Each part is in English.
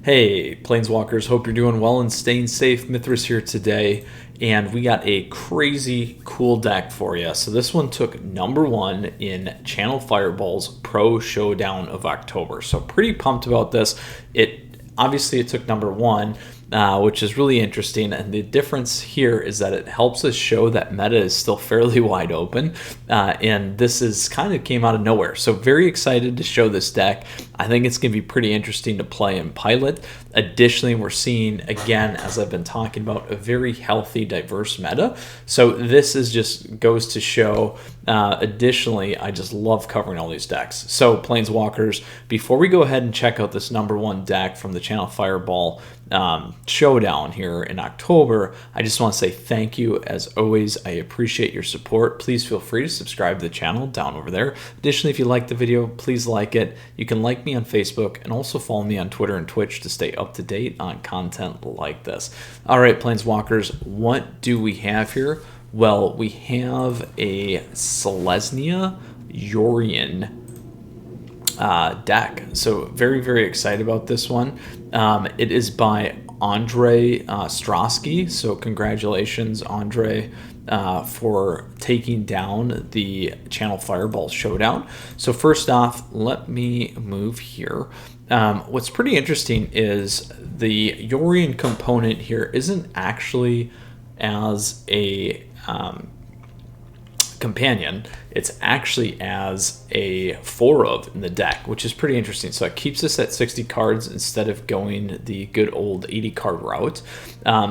Hey, Planeswalkers, hope you're doing well and staying safe. Mithras here today, and we got a crazy cool deck for you. So this one took #1 in Channel Fireball's Pro Showdown of October. So pretty pumped about this. Obviously it took #1, which is really interesting, and the difference here is that it helps us show that meta is still fairly wide open, and this is kind of came out of nowhere. So very excited to show this deck. I think it's going to be pretty interesting to play and pilot. Additionally, we're seeing, again, as I've been talking about, a very healthy, diverse meta. So this is just goes to show. Additionally, I just love covering all these decks. So Planeswalkers, before we go ahead and check out this #1 deck from the Channel Fireball Showdown here in October, I just want to say thank you. As always, I appreciate your support. Please feel free to subscribe to the channel down over there. Additionally, if you like the video, please like it. You can like me on Facebook and also follow me on Twitter and Twitch to stay up to date on content like this. All right, Planeswalkers, what do we have here? Well, we have a Selesnya Yorion deck. So very, very excited about this one. It is by Andre Strosky. So congratulations, Andre, for taking down the Channel Fireball Showdown. So first off, let me move here. What's pretty interesting is the Yorion component here isn't actually as a companion. It's actually as a 4 in the deck, which is pretty interesting. So it keeps us at 60 cards instead of going the good old 80 card route.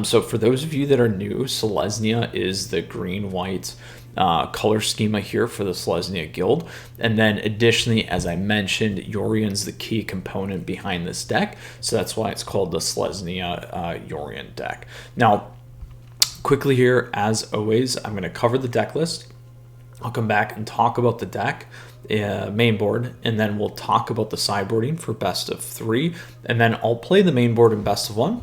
So for those of you that are new, Selesnya is the green-white color schema here for the Selesnya Guild. And then additionally, as I mentioned, Yorion's the key component behind this deck. So that's why it's called the Selesnya Yorion deck. Now, quickly here, as always, I'm going to cover the deck list. I'll come back and talk about the deck main board, and then we'll talk about the sideboarding for best of 3, and then I'll play the main board in best of 1,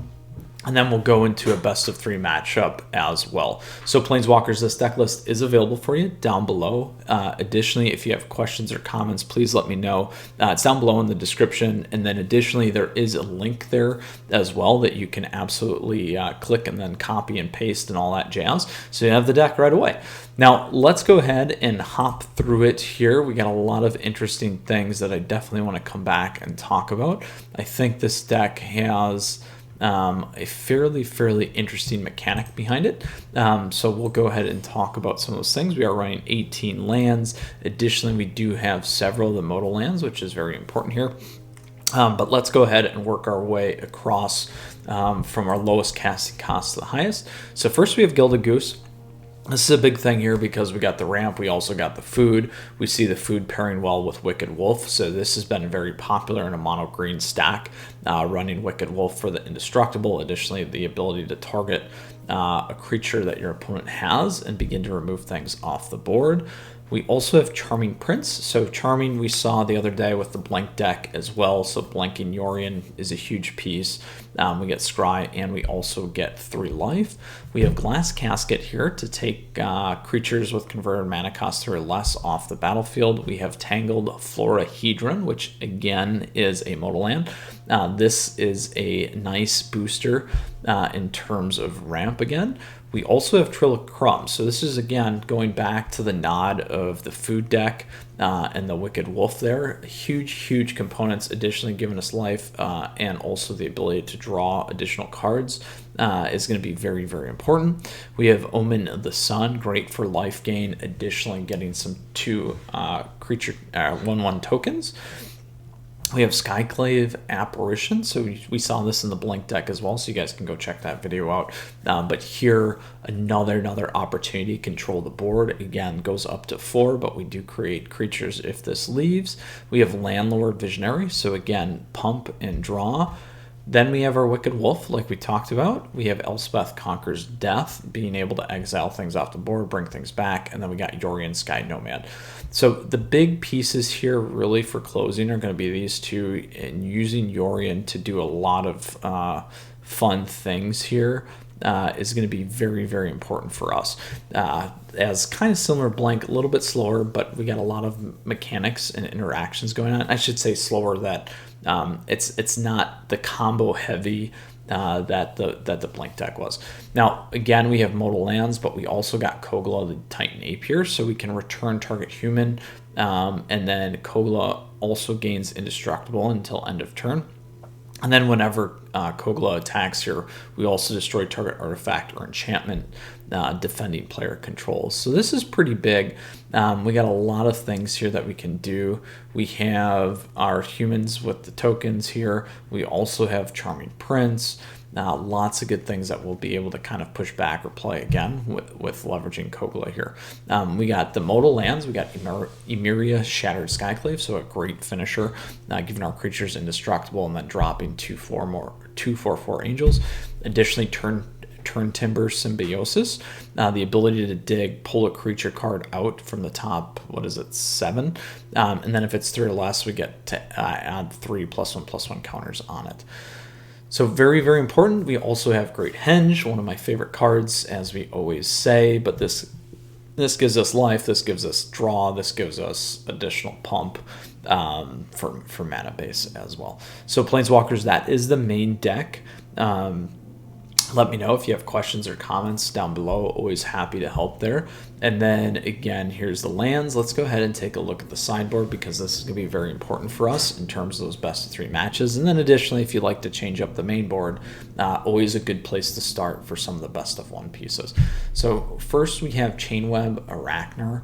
and then we'll go into a best of 3 matchup as well. So Planeswalkers, this deck list is available for you down below. Additionally, if you have questions or comments, please let me know. It's down below in the description. And then additionally, there is a link there as well that you can absolutely click and then copy and paste and all that jazz. So you have the deck right away. Now, let's go ahead and hop through it here. We got a lot of interesting things that I definitely want to come back and talk about. I think this deck has a fairly interesting mechanic behind it. So we'll go ahead and talk about some of those things. We are running 18 lands. Additionally, we do have several of the modal lands, which is very important here. But let's go ahead and work our way across from our lowest casting cost to the highest. So first we have Gilded Goose. This is a big thing here because we got the ramp, we also got the food. We see the food pairing well with Wicked Wolf, so this has been very popular in a mono green stack, running Wicked Wolf for the indestructible. Additionally, the ability to target a creature that your opponent has and begin to remove things off the board. We also have Charming Prince. So Charming we saw the other day with the blank deck as well. So blanking Yorion is a huge piece. We get Scry and we also get 3 life. We have Glass Casket here to take creatures with converted mana cost 3 or less off the battlefield. We have Tangled Florahedron, which again is a modal land. This is a nice booster in terms of ramp again. We also have Trill of Crumbs. So this is, again, going back to the nod of the food deck and the Wicked Wolf there. Huge components, additionally giving us life and also the ability to draw additional cards is going to be very important. We have Omen of the Sun, great for life gain, additionally getting some 2 creature 1/1 tokens. We have Skyclave Apparition, so we saw this in the blank deck as well, so you guys can go check that video out. But here, another opportunity to control the board. Again, goes up to 4, but we do create creatures if this leaves. We have Landlord Visionary, so again, pump and draw. Then we have our Wicked Wolf, like we talked about. We have Elspeth Conquers Death, being able to exile things off the board, bring things back, and then we got Yorion Sky Nomad. So the big pieces here really for closing are going to be these 2, and using Yorion to do a lot of fun things here is going to be very, very important for us. As kind of similar blank, a little bit slower, but we got a lot of mechanics and interactions going on. I should say slower that it's not the combo heavy that the blank deck was. Now, again, we have modal lands, but we also got Kogla the Titan Ape here, so we can return target human, and then Kogla also gains indestructible until end of turn. And then whenever Kogla attacks here, we also destroy target artifact or enchantment, defending player controls. So this is pretty big. We got a lot of things here that we can do. We have our humans with the tokens here. We also have Charming Prince. Lots of good things that we'll be able to kind of push back or play again with leveraging Kogla here. We got the modal lands. We got Emeria Shattered Skyclave, so a great finisher, giving our creatures indestructible and then dropping 2/4 angels. Additionally, turn Timber Symbiosis, the ability to dig, pull a creature card out from the top, 7, and then if it's 3 or less, we get to add 3 +1/+1 counters on it. So very, very important. We also have Great Henge, one of my favorite cards, as we always say, but this gives us life, this gives us draw, this gives us additional pump for mana base as well. So Planeswalkers, that is the main deck. Let me know if you have questions or comments down below. Always happy to help there. And then again, here's the lands. Let's go ahead and take a look at the sideboard, because this is going to be very important for us in terms of those best of 3 matches. And then additionally, if you'd like to change up the main board, always a good place to start for some of the best of 1 pieces. So first we have Chainweb Arachner.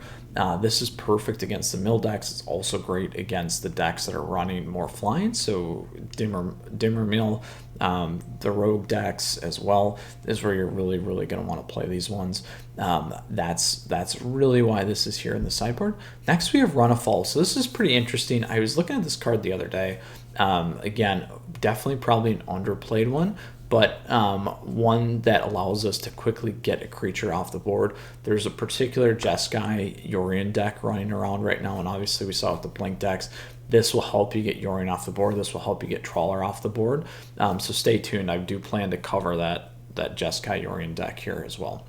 This is perfect against the mill decks. It's also great against the decks that are running more flying. So Dimmer Mill, the rogue decks as well is where you're really, really going to want to play these ones. That's really why this is here in the sideboard. Next we have Run of Fall. So this is pretty interesting. I was looking at this card the other day. Again, definitely probably an underplayed one, but one that allows us to quickly get a creature off the board. There's a particular Jeskai Yorion deck running around right now, and obviously we saw with the blink decks, this will help you get Yorion off the board. This will help you get Trawler off the board. So stay tuned. I do plan to cover that Jeskai Yorion deck here as well.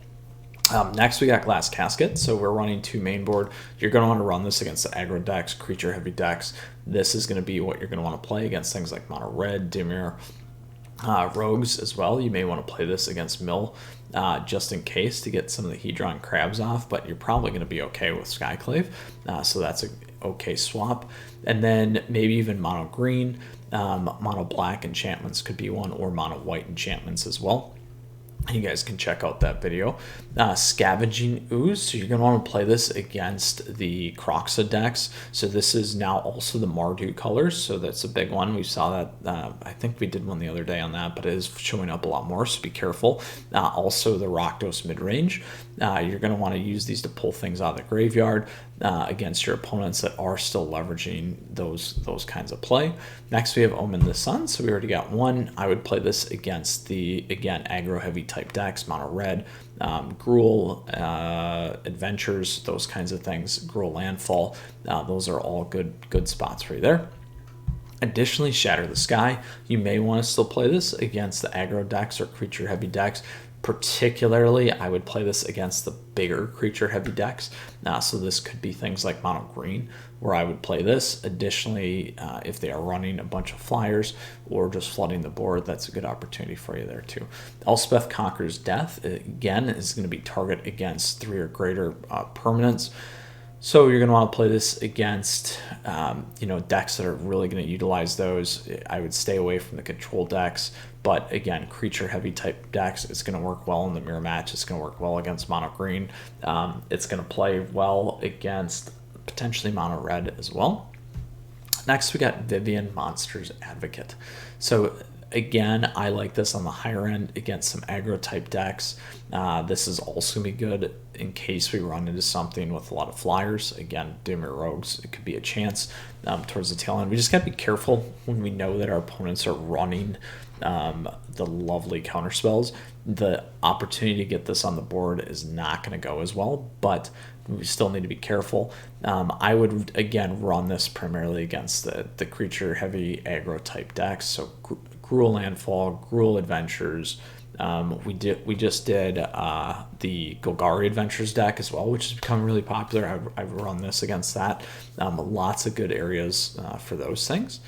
Next, we got Glass Casket. So we're running 2 main board. You're going to want to run this against the aggro decks, creature heavy decks. This is going to be what you're going to want to play against things like Mono Red, Dimir, rogues as well. You may want to play this against Mill just in case to get some of the Hedron crabs off, but you're probably going to be okay with Skyclave. So that's a okay swap. And then maybe even mono green, mono black enchantments could be one, or mono white enchantments as well. You guys can check out that video. Scavenging Ooze, so you're going to want to play this against the Kroxa decks. So this is now also the Mardu colors, so that's a big one. We saw that, I think we did one the other day on that, but it is showing up a lot more, so be careful. Also the Rakdos Midrange. You're going to want to use these to pull things out of the graveyard against your opponents that are still leveraging those kinds of play. Next we have Omen the Sun, so we already got one. I would play this against the, again, aggro heavy type decks, mono red, Gruul, Adventures, those kinds of things, Gruul Landfall. Those are all good spots for you there. Additionally, Shatter the Sky. You may want to still play this against the aggro decks or creature heavy decks. Particularly, I would play this against the bigger creature heavy decks. So this could be things like mono green, where I would play this. Additionally, if they are running a bunch of flyers or just flooding the board, that's a good opportunity for you there too. Elspeth Conquers Death, again, is going to be target against 3 or greater permanents. So you're going to want to play this against decks that are really going to utilize those. I would stay away from the control decks, but again, creature heavy type decks, it's going to work well in the mirror match. It's going to work well against mono green. It's going to play well against potentially mono red as well. Next, we got Vivian Monsters Advocate. So again, I like this on the higher end against some aggro type decks. This is also going to be good in case we run into something with a lot of flyers. Again, Dimir Rogues, it could be a chance towards the tail end. We just got to be careful when we know that our opponents are running the lovely counter spells. The opportunity to get this on the board is not going to go as well, but we still need to be careful. I would, again, run this primarily against the creature heavy aggro type decks. So Gruul Landfall, Gruul Adventures, We just did the Golgari Adventures deck as well, which has become really popular. I've run this against that. Lots of good areas for those things.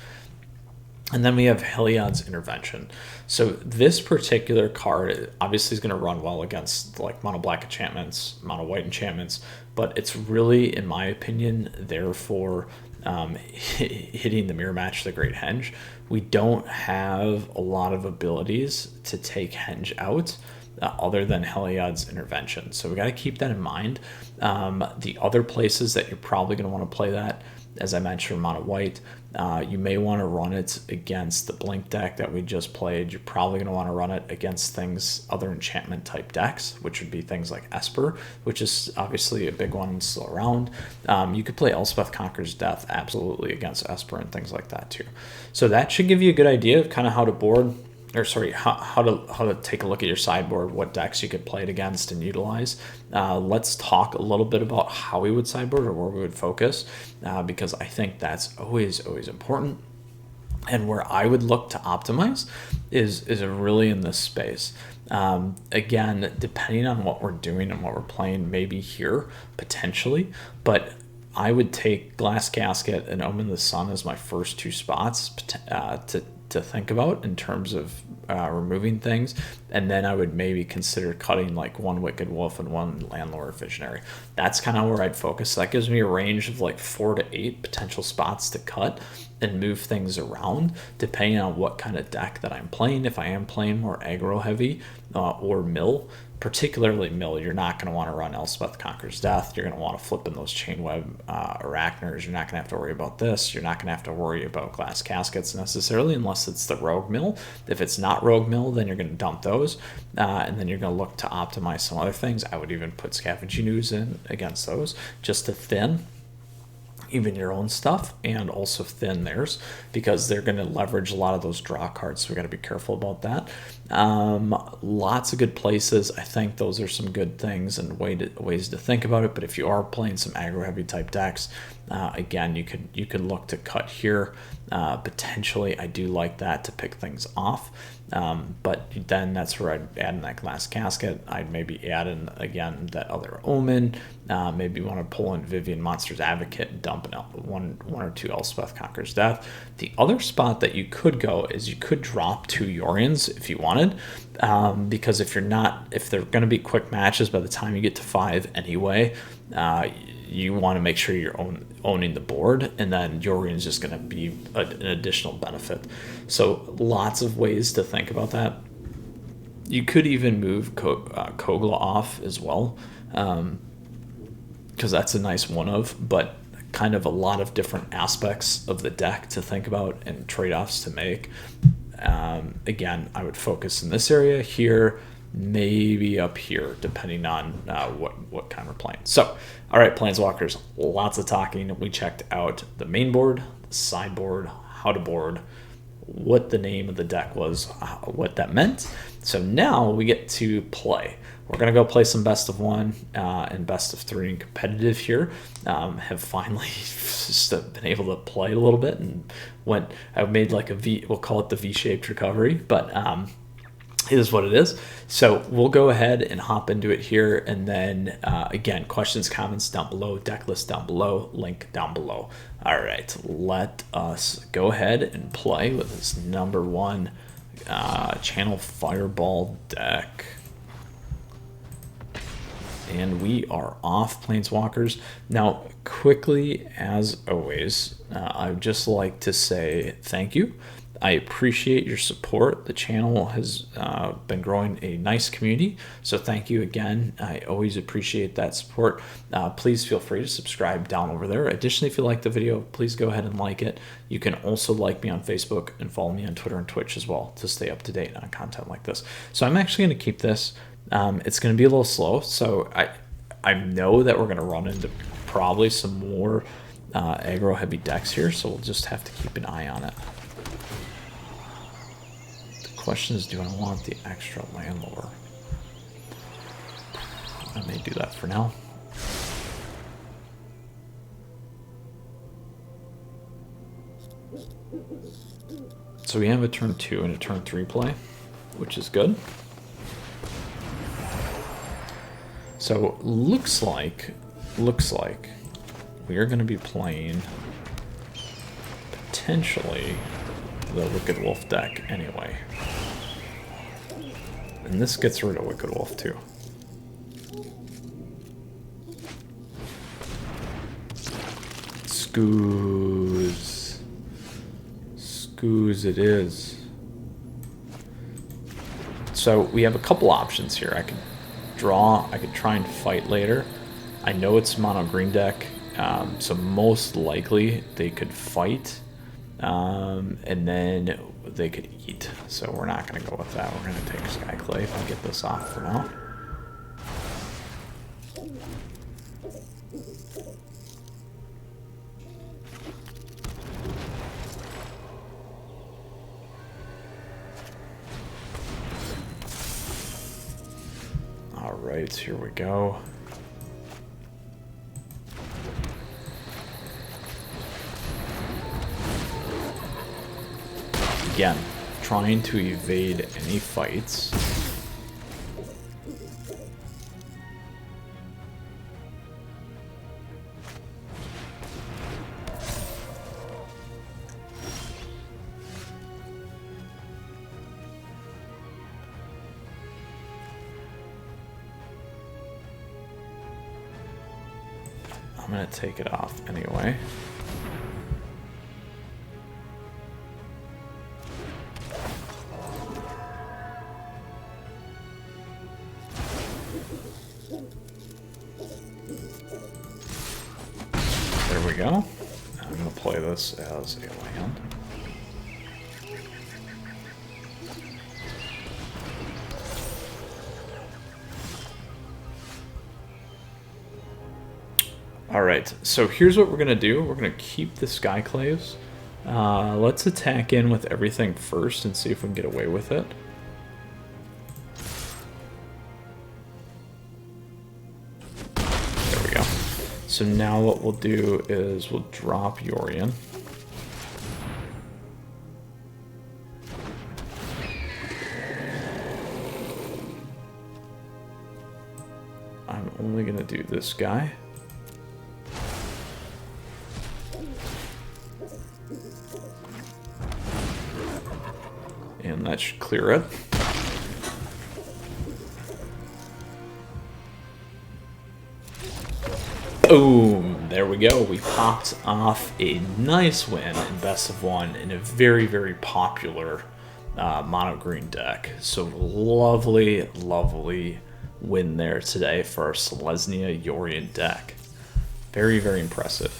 And then we have Heliod's Intervention. So this particular card obviously is going to run well against like mono black enchantments, mono white enchantments, but it's really, in my opinion, there for hitting the mirror match, the Great Henge. We don't have a lot of abilities to take Henge out other than Heliod's Intervention. So we got to keep that in mind. The other places that you're probably going to want to play that, as I mentioned, mono white, you may want to run it against the Blink deck that we just played. You're probably going to want to run it against things, other enchantment type decks, which would be things like Esper, which is obviously a big one still around. You could play Elspeth Conquers Death absolutely against Esper and things like that too. So that should give you a good idea of kind of how to board, or sorry, how to take a look at your sideboard, what decks you could play it against and utilize. Let's talk a little bit about how we would sideboard or where we would focus, because I think that's always important. And where I would look to optimize is really in this space. Again, depending on what we're doing and what we're playing, maybe here potentially, but I would take Glass Casket and Omen of the Sun as my first two spots to think about in terms of removing things, and then I would maybe consider cutting like one Wicked Wolf and one Landlord Visionary. That's kind of where I'd focus. That gives me a range of like 4 to 8 potential spots to cut and move things around depending on what kind of deck that I'm playing. If I am playing more aggro heavy or mill, particularly mill, you're not going to want to run Elspeth Conquers Death. You're going to want to flip in those Chainweb Arachnors. You're not going to have to worry about this. You're not going to have to worry about Glass Caskets necessarily unless it's the Rogue Mill. If it's not Rogue Mill, then you're going to dump those, and then you're going to look to optimize some other things. I would even put Scavenging Ooze in against those just to thin even your own stuff and also thin theirs, because they're going to leverage a lot of those draw cards, so we got to be careful about that. Lots of good places. I think those are some good things and ways to think about it. But if you are playing some aggro heavy type decks, again, you could look to cut here. Potentially, I do like that to pick things off. But then that's where I'd add in that Glass Casket. I'd maybe add in again that other Omen. Maybe want to pull in Vivian Monster's Advocate and dump one or two Elspeth Conquers Death. The other spot that you could go is you could drop 2 Yorions if you wanted, because if they're going to be quick matches by the time you get to 5 anyway, you want to make sure you're owning the board, and then Yorion is just going to be an additional benefit. So lots of ways to think about that. You could even move Kogla off as well, because that's a nice one of, but kind of a lot of different aspects of the deck to think about and trade-offs to make. Again, I would focus in this area here, maybe up here, depending on what kind we're playing. So, all right, Planeswalkers, lots of talking. We checked out the main board, the sideboard, how to board, what the name of the deck was, what that meant. So now we get to play. We're going to go play some best of 1 and best of 3 and competitive here. Have finally just been able to play a little bit, and I made like a V, we'll call it the V-shaped recovery, but it is what it is. So we'll go ahead and hop into it here, and then again, questions, comments down below, deck list down below, link down below. All right, let us go ahead and play with this number 1 Channel Fireball deck. And we are off, Planeswalkers. Now, quickly, as always, I would just like to say thank you. I appreciate your support. The channel has been growing a nice community, so thank you again. I always appreciate that support. Please feel free to subscribe down over there. Additionally, if you like the video, please go ahead and like it. You can also like me on Facebook and follow me on Twitter and Twitch as well to stay up to date on content like this. So I'm actually going to keep this. It's going to be a little slow, so I know that we're going to run into probably some more aggro heavy decks here, so we'll just have to keep an eye on it. The question is, do I want the extra Landlord? I may do that for now. So we have a turn 2 and a turn 3 play, which is good. So looks like we are going to be playing potentially the Wicked Wolf deck anyway. And this gets rid of Wicked Wolf too. Scoos. Scoos it is. So we have a couple options here. I could draw, I could try and fight later. I know it's mono green deck, so most likely they could fight, and then they could eat. So we're not going to go with that. We're going to take Skyclave and get this off for now. All right, here we go. Again, trying to evade any fights. I'm going to take it off anyway. There we go. I'm going to play this as a land. Alright, so here's what we're going to do. We're going to keep the Skyclaves. Let's attack in with everything first and see if we can get away with it. There we go. So now what we'll do is we'll drop Yorion. I'm only going to do this guy. And that should clear it. Boom! There we go. We popped off a nice win in Best of One in a very, very popular mono green deck. So lovely, lovely win there today for our Selesnya Yorion deck. Very, very impressive.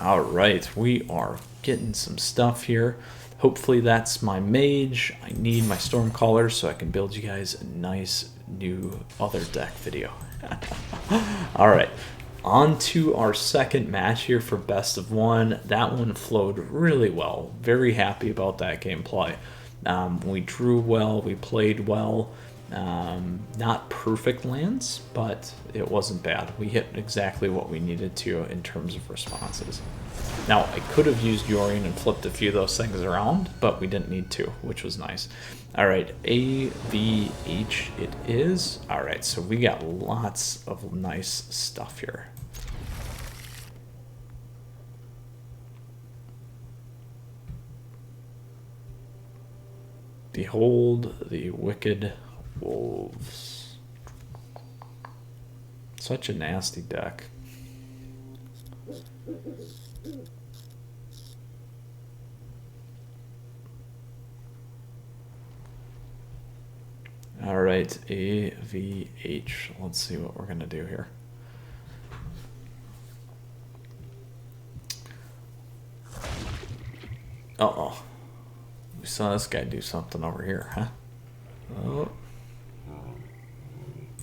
All right, we are getting some stuff here. Hopefully that's my mage. I need my Stormcaller so I can build you guys a nice new other deck video. All right, on to our second match here for Best of One. That one flowed really well. Very happy about that gameplay. We drew well, we played well. Not perfect lands, but it wasn't bad. We hit exactly what we needed to in terms of responses. Now, I could have used Yorion and flipped a few of those things around, but we didn't need to, which was nice. All right, AVH it is. All right, so we got lots of nice stuff here. Behold the Wicked Wolves. Such a nasty deck. All right, AVH. Let's see what we're gonna do here. Uh-oh. We saw this guy do something over here, huh? Oh.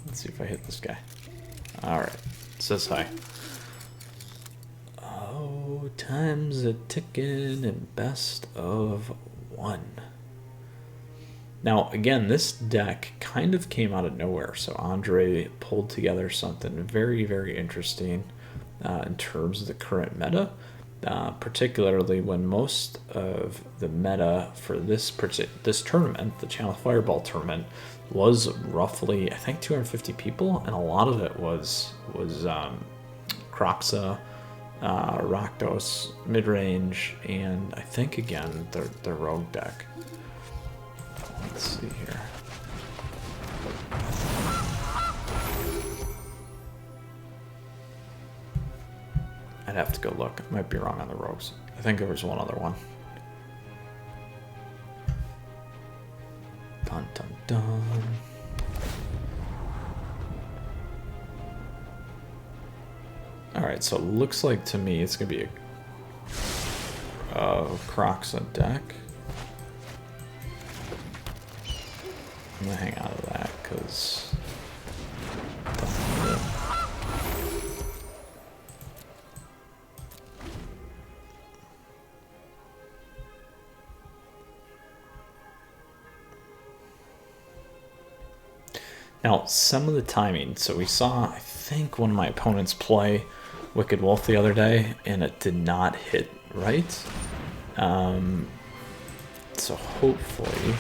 Let's see if I hit this guy. All right, it says hi. Oh, time's a ticking and Best of One. Now, again, this deck kind of came out of nowhere, so Andre pulled together something very, very interesting in terms of the current meta. particularly when most of the meta for this tournament, the Channel Fireball tournament, was roughly, I think, 250 people, and a lot of it was Kroxa, Rakdos Midrange, and I think again the rogue deck. Let's see here. I'd have to go look. I might be wrong on the rogues. I think there was one other one. Dun dun dun. Alright, so it looks like to me it's going to be a Kroxa deck. I'm going to hang out of that because... Now, some of the timing, so we saw, I think, one of my opponents play Wicked Wolf the other day, and it did not hit right. So hopefully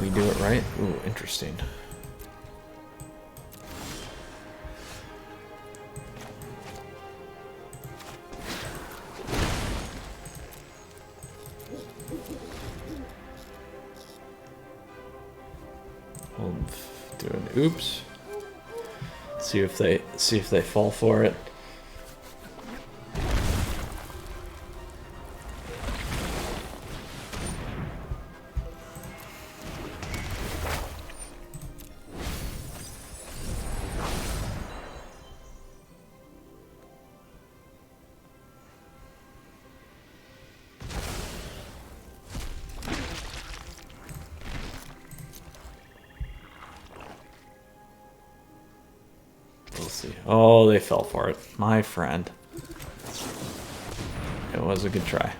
we do it right. Ooh, interesting. We'll do an oops. See if they fall for it. We'll see. Oh, they fell for it. My friend. It was a good try.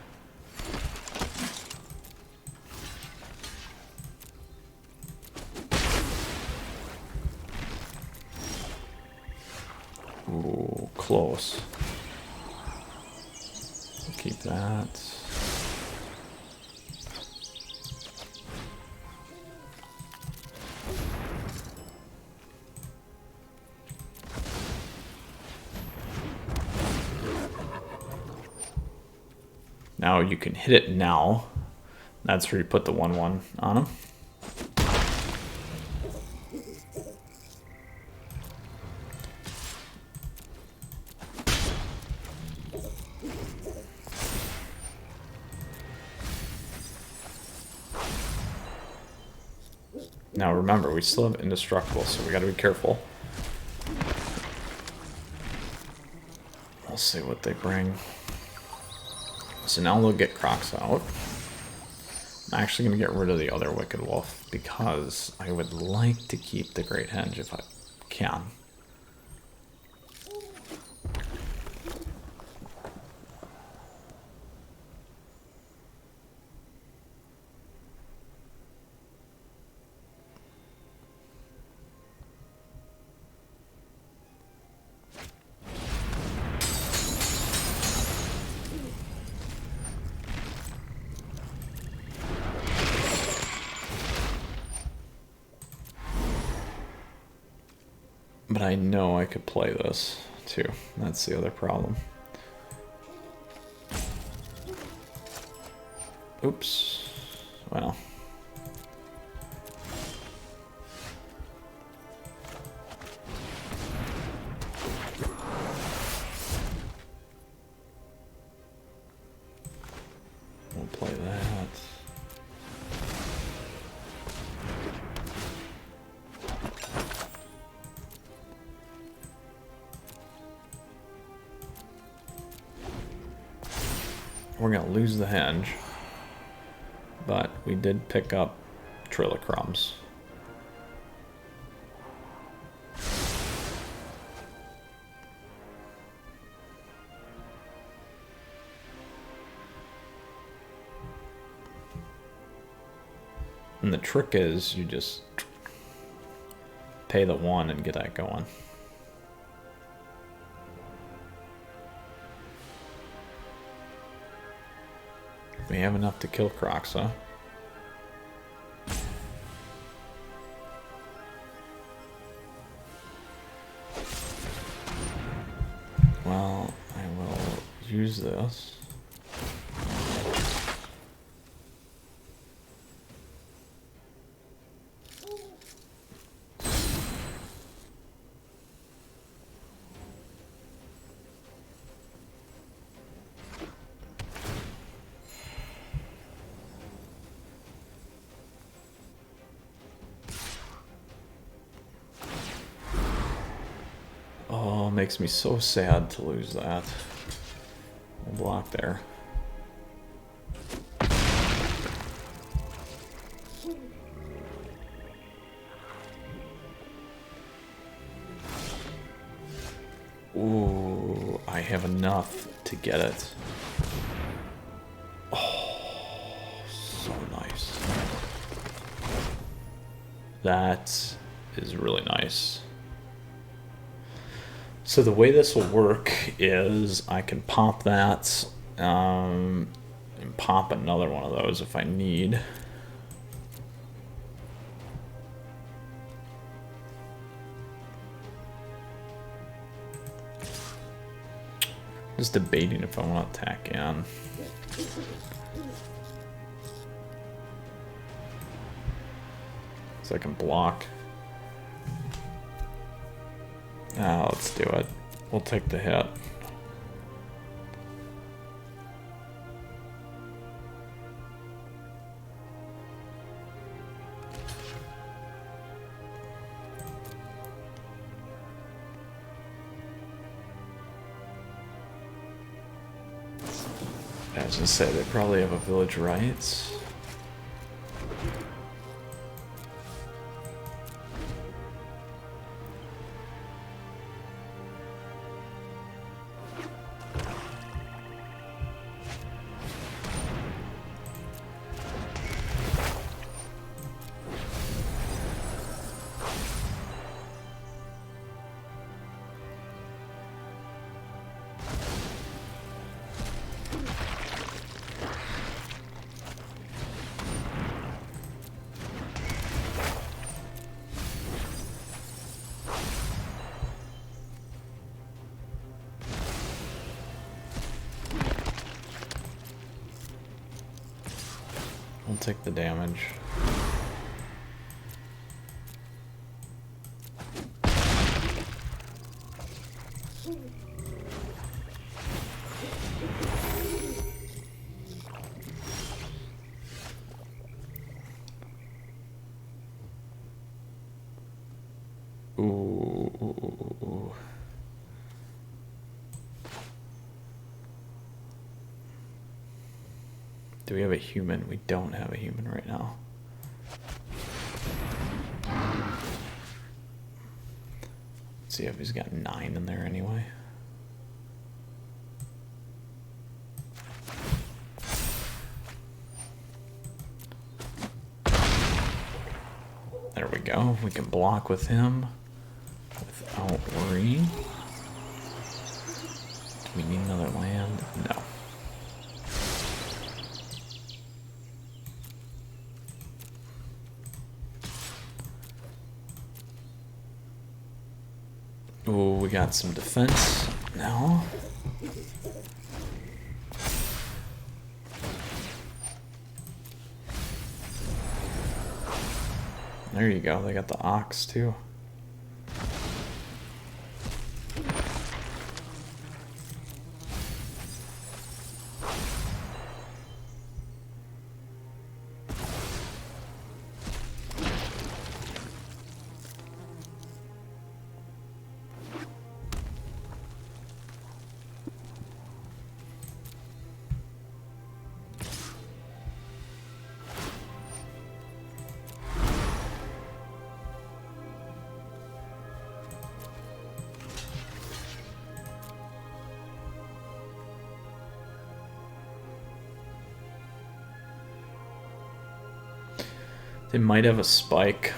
Ooh, close. Keep that. Now you can hit it now. That's where you put the 1/1 on him. Now remember, we still have indestructible, so we gotta be careful. We'll see what they bring. So now they'll get Kroxa out. I'm actually going to get rid of the other Wicked Wolf because I would like to keep the Great Henge if I can. But I know I could play this, too. That's the other problem. Oops. Well. We'll play that. We're going to lose the Henge, but we did pick up Trail of Crumbs. And the trick is you just pay the 1 and get that going. We have enough to kill Croxa. Well, I will use this. Oh, makes me so sad to lose that. We'll block there. Ooh, I have enough to get it. Oh, so nice. That is really nice. So the way this will work is I can pop that and pop another one of those if I need. Just debating if I want to attack in. So I can block. Ah, let's do it. We'll take the hit. I was gonna say, they probably have a village rights. We'll take the damage. Ooh. Do we have a human? We don't have a human right now. Let's see if he's got 9 in there anyway. There we go. We can block with him without worrying. Do we need another land? No. Ooh, we got some defense now. There you go, they got the ox too. They might have a spike.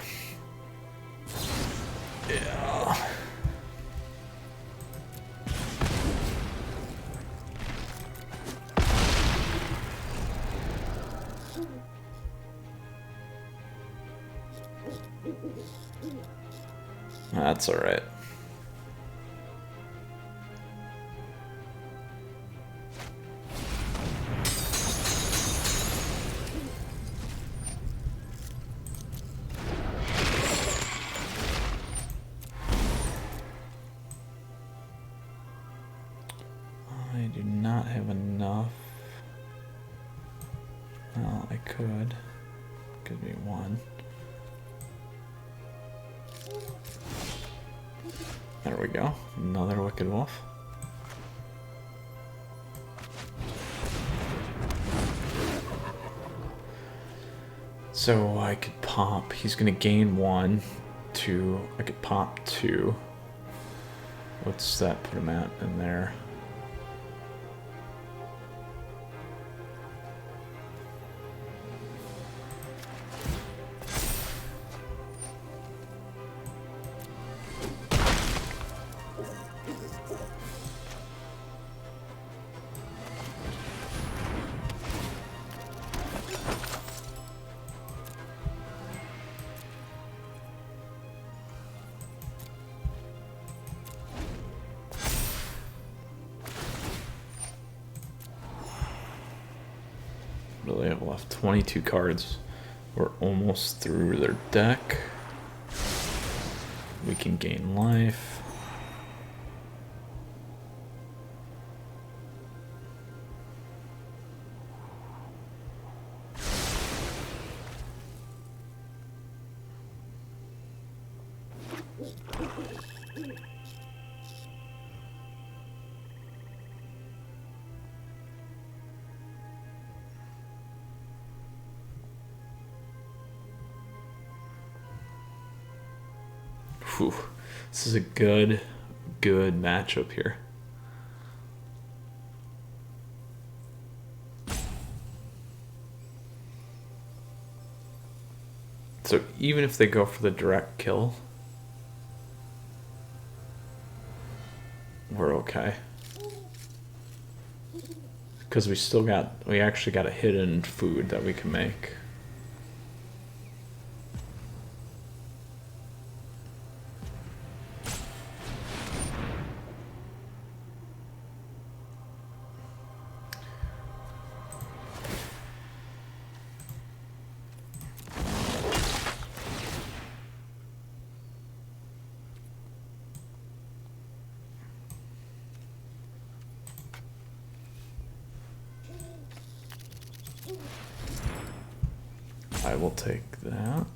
Yeah. That's all right. I do not have enough. Well, I could. Could be one. There we go. Another Wicked Wolf. So I could pop. He's gonna gain 1, 2. I could pop 2. What's that put him at in there? What do they have left? 22 cards. We're almost through their deck. We can gain life. Whew. This is a good matchup here. So even if they go for the direct kill, we're okay. Because we actually got a hidden food that we can make. I will take that.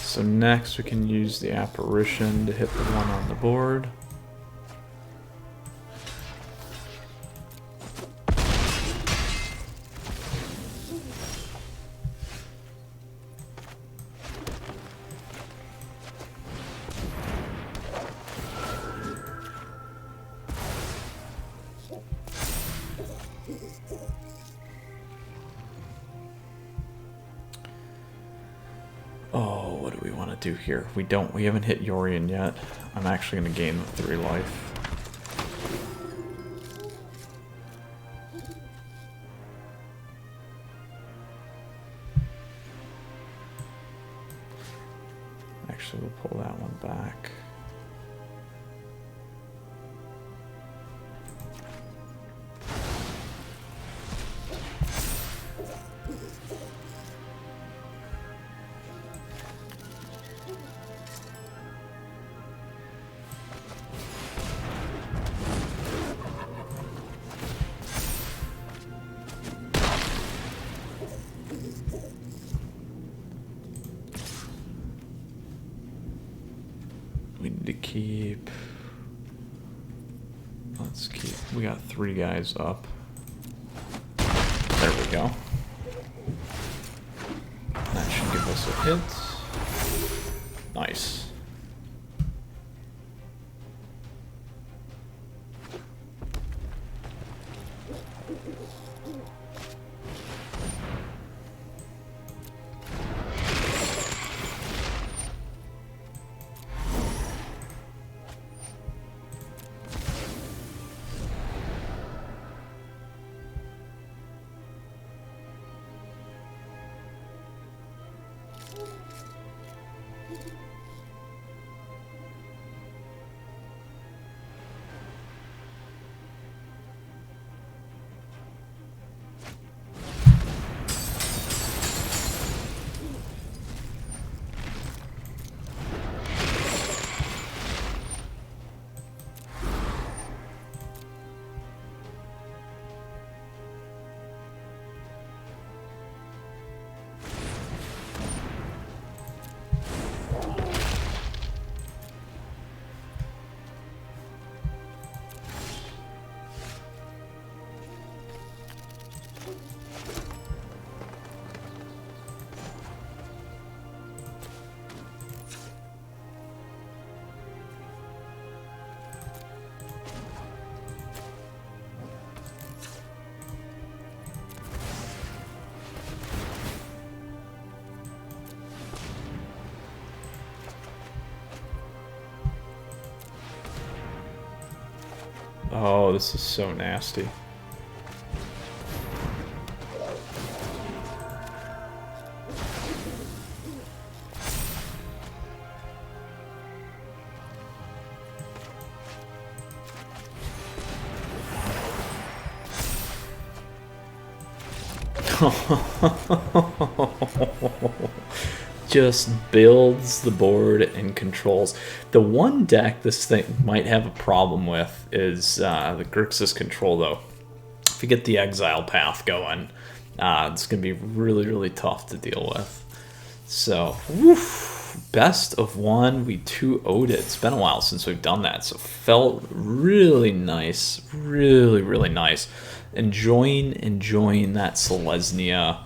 So next we can use the apparition to hit the one on the board. Oh, what do we want to do here? We haven't hit Yorion yet. I'm actually going to gain the 3 life. Actually, we'll pull that one back. We need to keep. Let's keep. We got 3 guys up. There we go. That should give us a hit. Nice. Oh, this is so nasty. Just builds the board and controls. The one deck this thing might have a problem with is the Grixis control, though. If you get the exile path going, it's going to be really, really tough to deal with. So, woof, best of one. We 2-0'd it. It's been a while since we've done that, so felt really nice. Really, really nice. Enjoying that Selesnya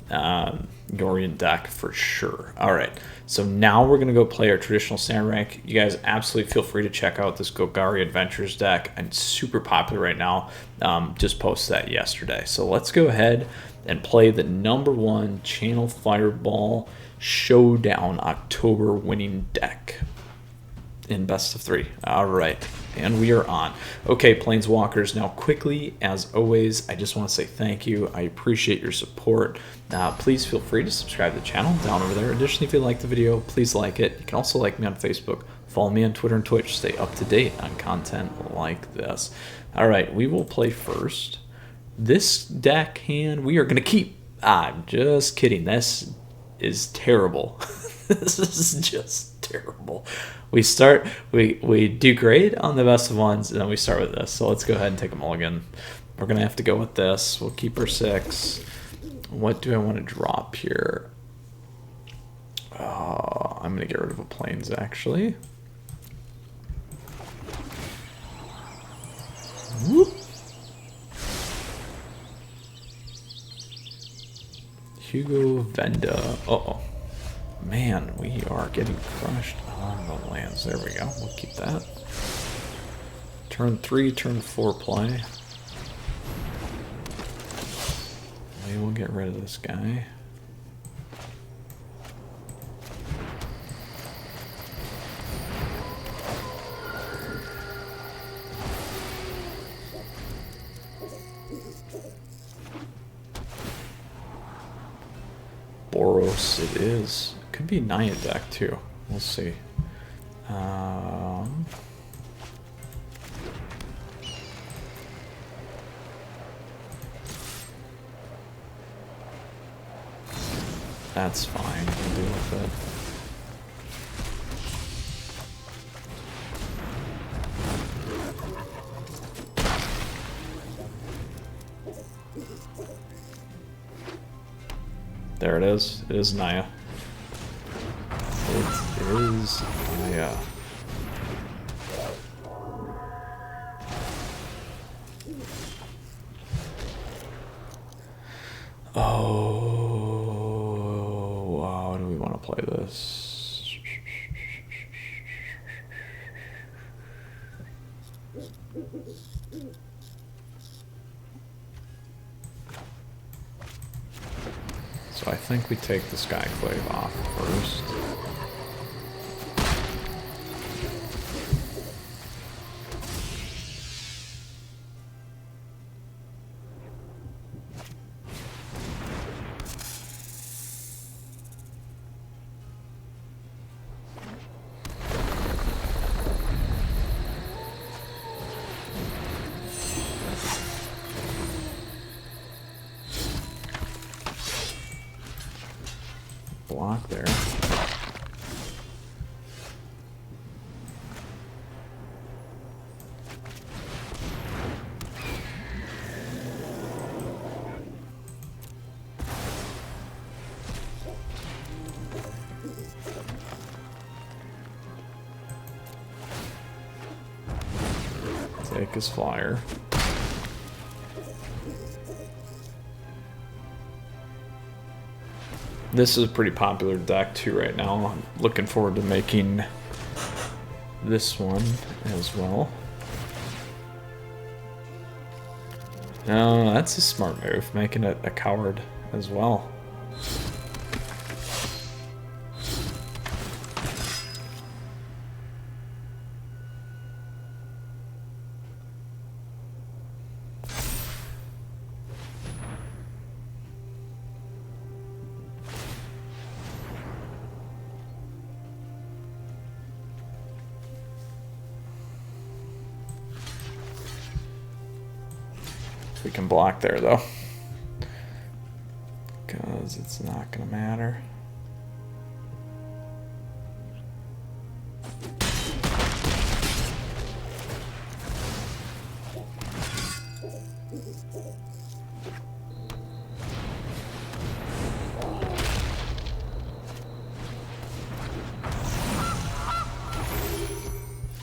Yorion deck for sure. All right, so now we're gonna go play our traditional standard rank. You guys absolutely feel free to check out this Golgari Adventures deck. It's super popular right now. Just posted that yesterday. So let's go ahead and play the #1 Channel Fireball Showdown October winning deck in best of 3. All right, and we are on. Okay, Planeswalkers, now quickly, as always, I just want to say thank you. I appreciate your support. Please feel free to subscribe to the channel down over there. Additionally, if you like the video, please like it. You can also like me on Facebook. Follow me on Twitter and Twitch. Stay up to date on content like this. All right, we will play first. This deck hand we are going to keep. I'm just kidding. This is terrible. This is just terrible. We do great on the best of ones, and then we start with this. So let's go ahead and take a mulligan. We're gonna have to go with this. We'll keep our 6. What do I want to drop here? I'm gonna get rid of a plains actually. Whoop. Hugo Venda. Uh-oh. Man, we are getting crushed on the lands. There we go. We'll keep that. Turn 3, turn 4 play. We will get rid of this guy. Boros it is. Could be Naya deck too. We'll see. That's fine. We'll deal with it. There it is. It is Naya. It is Naya. Oh, wow. How do we want to play this? So I think we take the Skyclave off first. Block there. Take his flyer. This is a pretty popular deck too right now. I'm looking forward to making this one as well. No, that's a smart move, making it a coward as well. if we can block there, though. Because it's not going to matter.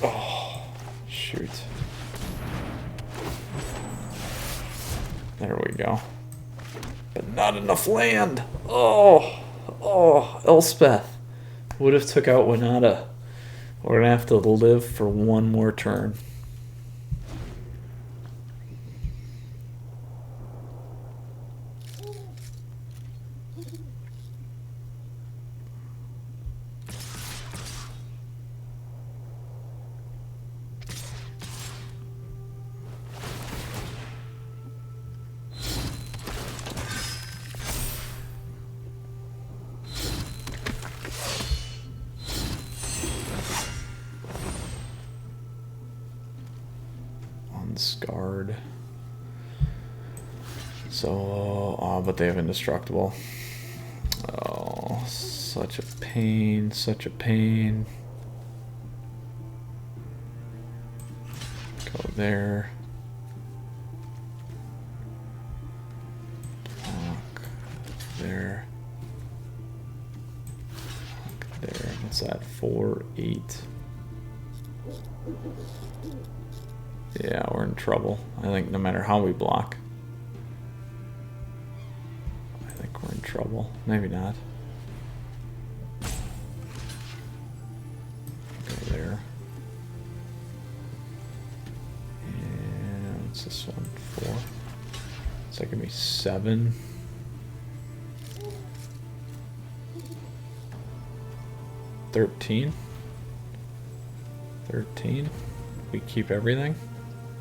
Oh, shoot. There we go. But not enough land. Oh, Elspeth would have took out Winota. We're gonna have to live for one more turn. Unscarred. So, oh, but they have indestructible. Oh, such a pain, such a pain. Go there. Block there. Block there. What's that? 4, 8. Yeah, we're in trouble. I think no matter how we block. I think we're in trouble. Maybe not. Go there. And what's this one? 4. It's like gonna be 7. 13. 13. We keep everything.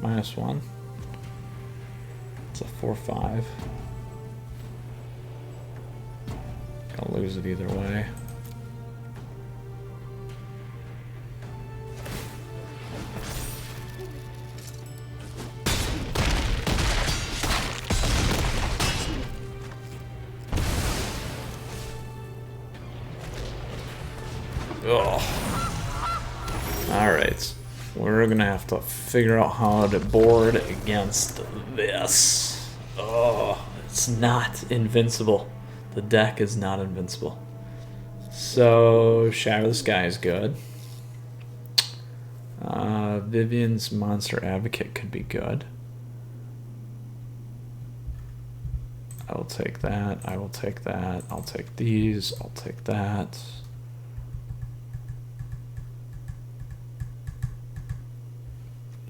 -1. It's a 4/5. Gonna lose it either way. Oh. All right. We're gonna have to figure out how to board against this. Oh, it's not invincible. The deck is not invincible. So, Shadow the Sky is good. Vivian's Monster Advocate could be good. I will take that. I will take that. I'll take these. I'll take that.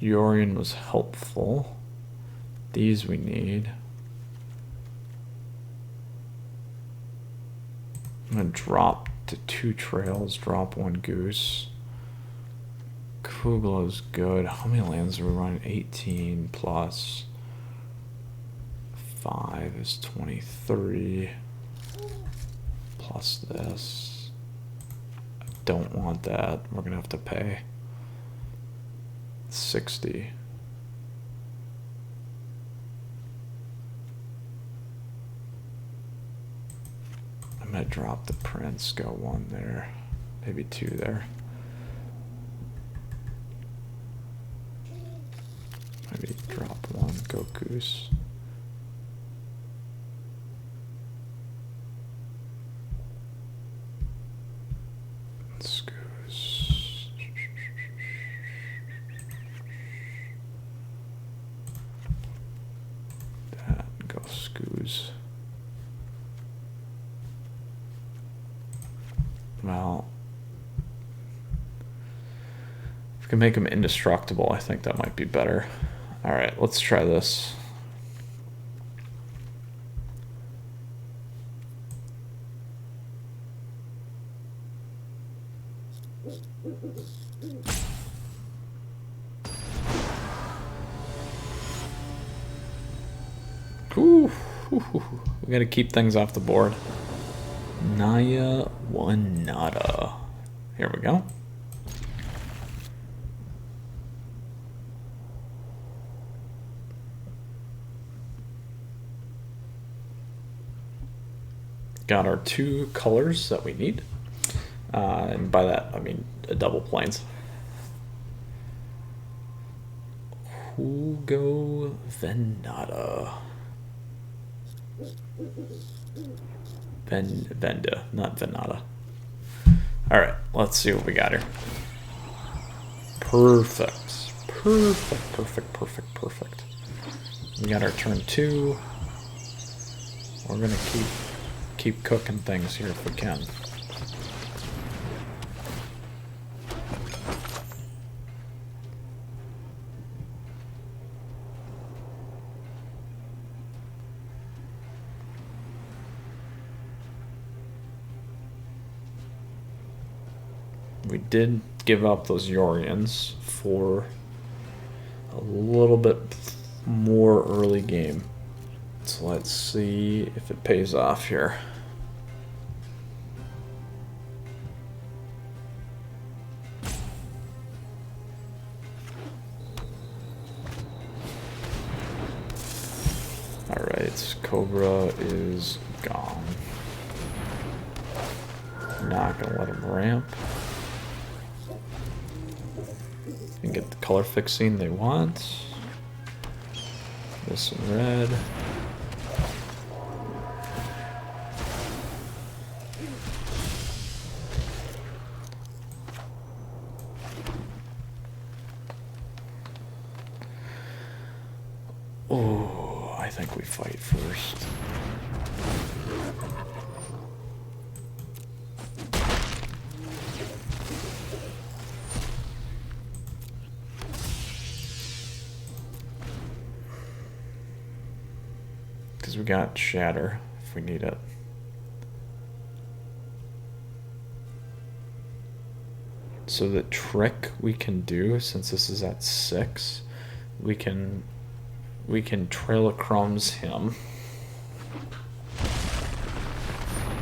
Yorion was helpful. These we need. I'm gonna drop to 2 trails, drop 1 goose. Kugla's good. How many lands are we running? 18 plus 5 is 23. Plus this. I don't want that. We're gonna have to pay 60. I'm gonna drop the prince, go 1 there, maybe 2 there. Maybe drop 1, go goose. Let's goose. That, go scoos. Well, if we can make him indestructible, I think that might be better. All right, let's try this. Ooh, we gotta keep things off the board. Naya Winota. Here we go. got our 2 colors that we need. And by that, I mean double plains. Hugo Venata. Venda, not Venata. Alright, let's see what we got here. Perfect. Perfect, perfect, perfect, perfect. We got our turn 2. We're gonna keep cooking things here if we can. We did give up those Yorions for a little bit more early game. So let's see if it pays off here. Alright, Cobra is gone. Not gonna let him ramp. And get the color fixing they want. This in red. Oh, I think we fight first. Because we got Shatter if we need it. So the trick we can do, since this is at 6, we can Trail of Crumbs him.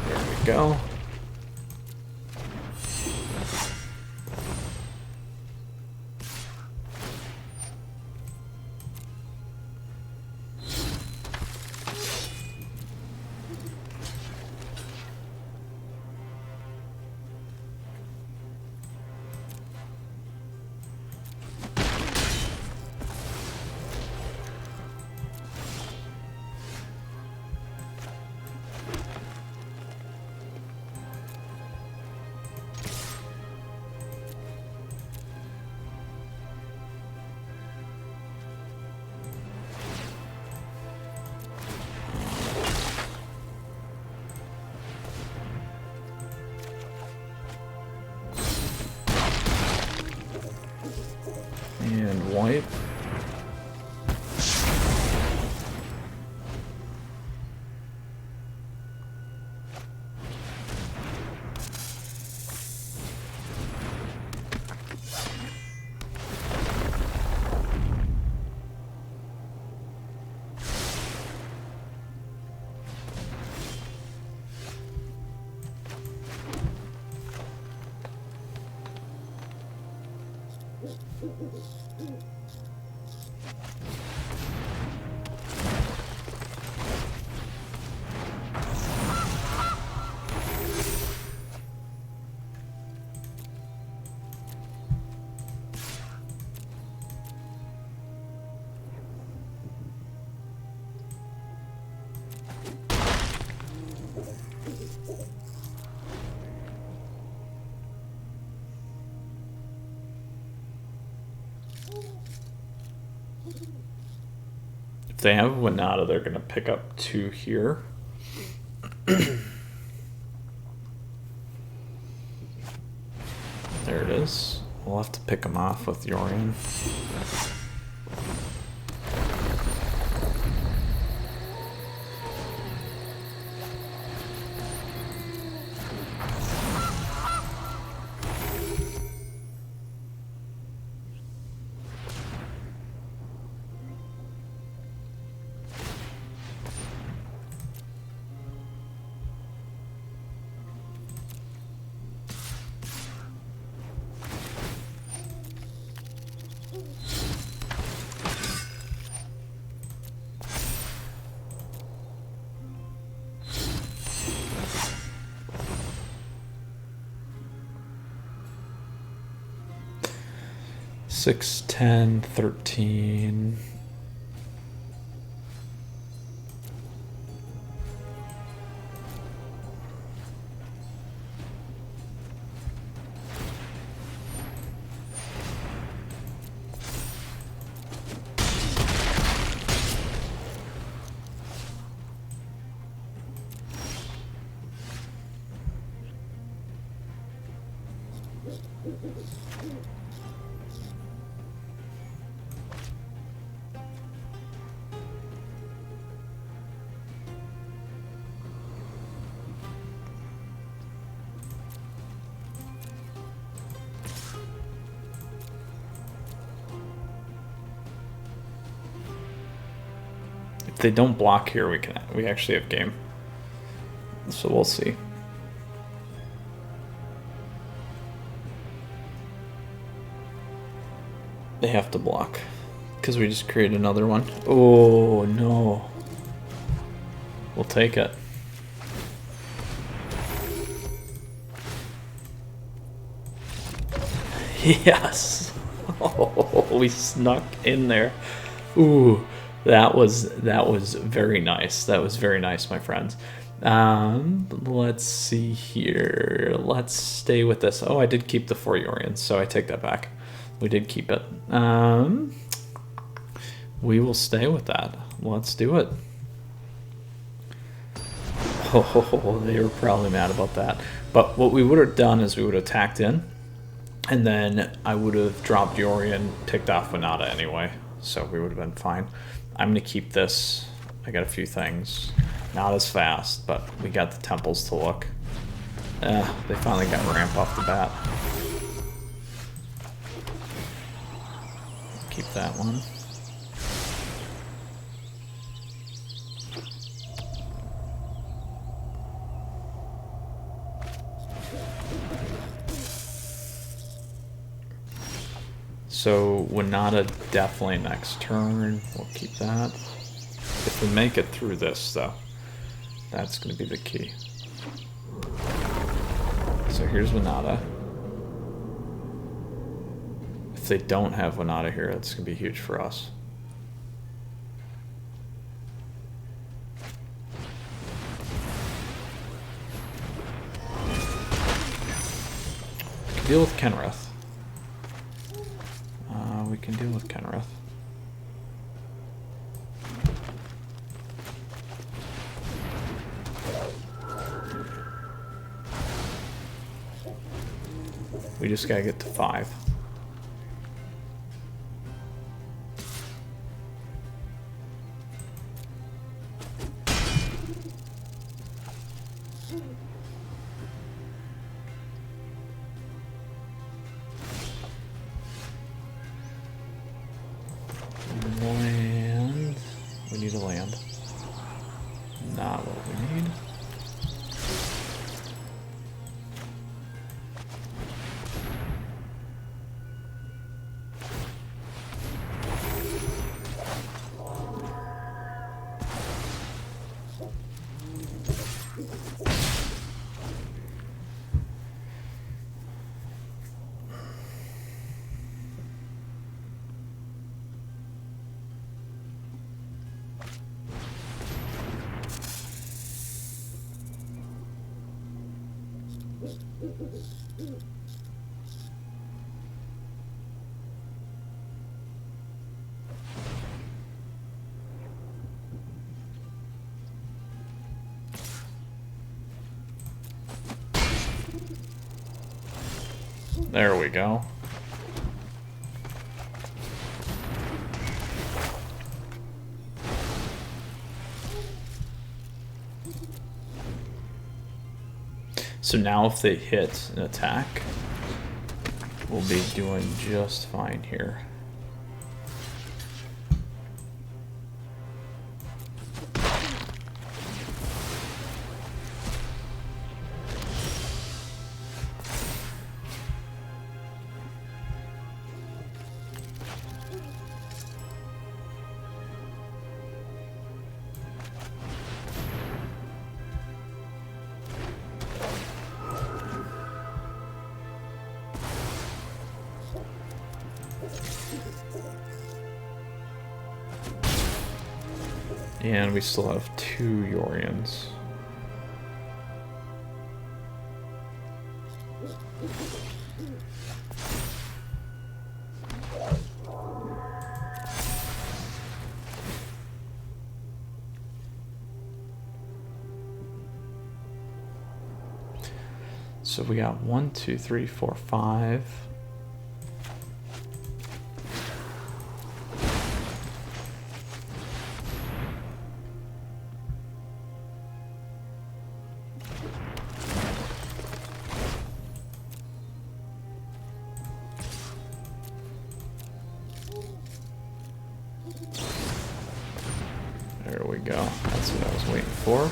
There we go. And wipe. If they have Winota, they're going to pick up 2 here. There it is. We'll have to pick them off with Yorion. 6, 10, 13. If they don't block here, we actually have game. So we'll see. They have to block because we just created another one. Oh no. We'll take it. Yes. Oh, we snuck in there. Ooh. That was very nice. That was very nice, my friends. Let's see here. Let's stay with this. Oh, I did keep the 4 Yorions, so I take that back. We did keep it. We will stay with that. Let's do it. Oh, they were probably mad about that. But what we would have done is we would have tacked in, and then I would have dropped Yorion, ticked off Winota anyway, so we would have been fine. I'm going to keep this. I got a few things. Not as fast, but we got the temples to look. They finally got ramp off the bat. Keep that one. So Winota definitely next turn. We'll keep that. If we make it through this, though, that's going to be the key. So here's Winota. If they don't have Winota here, that's going to be huge for us. We can deal with Kenrith. We can deal with Kenrith. We just gotta get to 5. Land. We need a land. Not what we need. There we go. So now if they hit an attack, we'll be doing just fine here. And we still have 2 Yorions. So we got 1, 2, 3, 4, 5. There we go. That's what I was waiting for.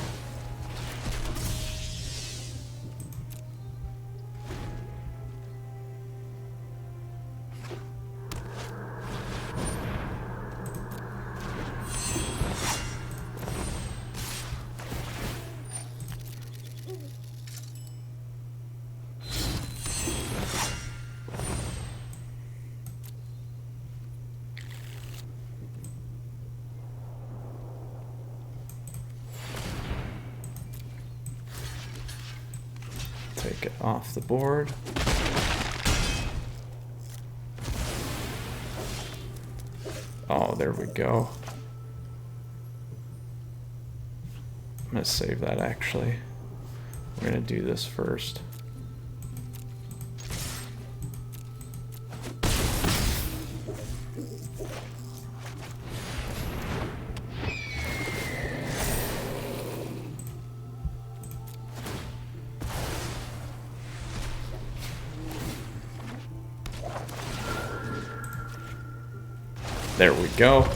Take it off the board. Oh, there we go. I'm gonna save that actually. We're gonna do this first. There we go.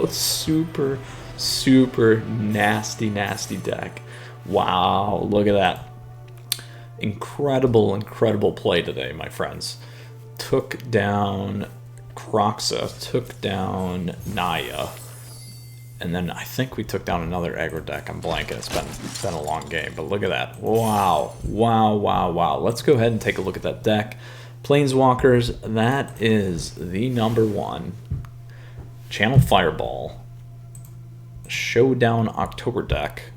Super, super nasty, nasty deck. Wow, look at that. Incredible, incredible play today, my friends. Took down Kroxa, took down Naya, and then I think we took down another aggro deck. I'm blanking. It's been a long game, but look at that. Wow, wow, wow, wow. Let's go ahead and take a look at that deck. Planeswalkers, that is the #1 Channel Fireball Showdown October deck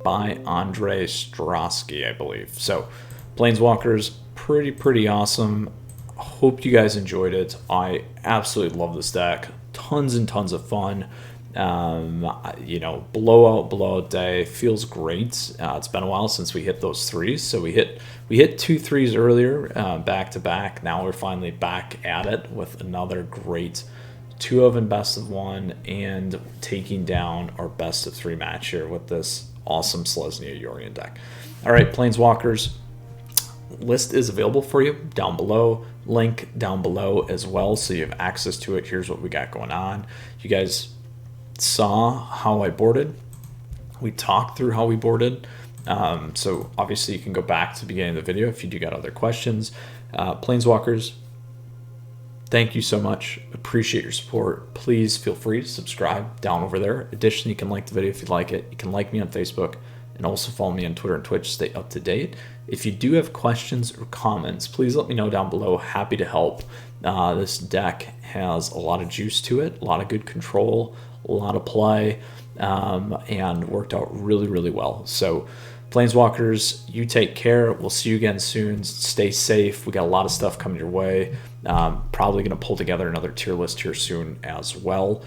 by Andre Strosky, I believe. So, Planeswalkers, pretty awesome. Hope you guys enjoyed it. I absolutely love this deck. Tons and tons of fun. You know, blowout day, feels great. It's been a while since we hit those 3s, so we hit 2 3s earlier, back to back. Now we're finally back at it with another great 2 of and best of 1, and taking down our best of 3 match here with this awesome Selesnya Yorion deck. All right, Planeswalkers, list is available for you down below, link down below as well, so you have access to it. Here's what we got going on. You guys saw how I boarded. We talked through how we boarded. So obviously you can go back to the beginning of the video if you do got other questions. Planeswalkers, thank you so much. Appreciate your support. Please feel free to subscribe down over there. Additionally, you can like the video if you like it. You can like me on Facebook and also follow me on Twitter and Twitch to stay up to date. If you do have questions or comments, please let me know down below. Happy to help. This deck has a lot of juice to it, a lot of good control, a lot of play, and worked out really well. So Planeswalkers, you take care. We'll see you again soon. Stay safe. We got a lot of stuff coming your way. Probably going to pull together another tier list here soon as well,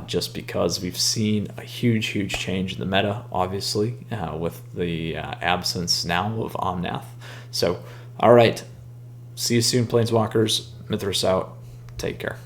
just because we've seen a huge change in the meta, obviously, with the absence now of Omnath. So, all right. See you soon, Planeswalkers. Mythras out. Take care.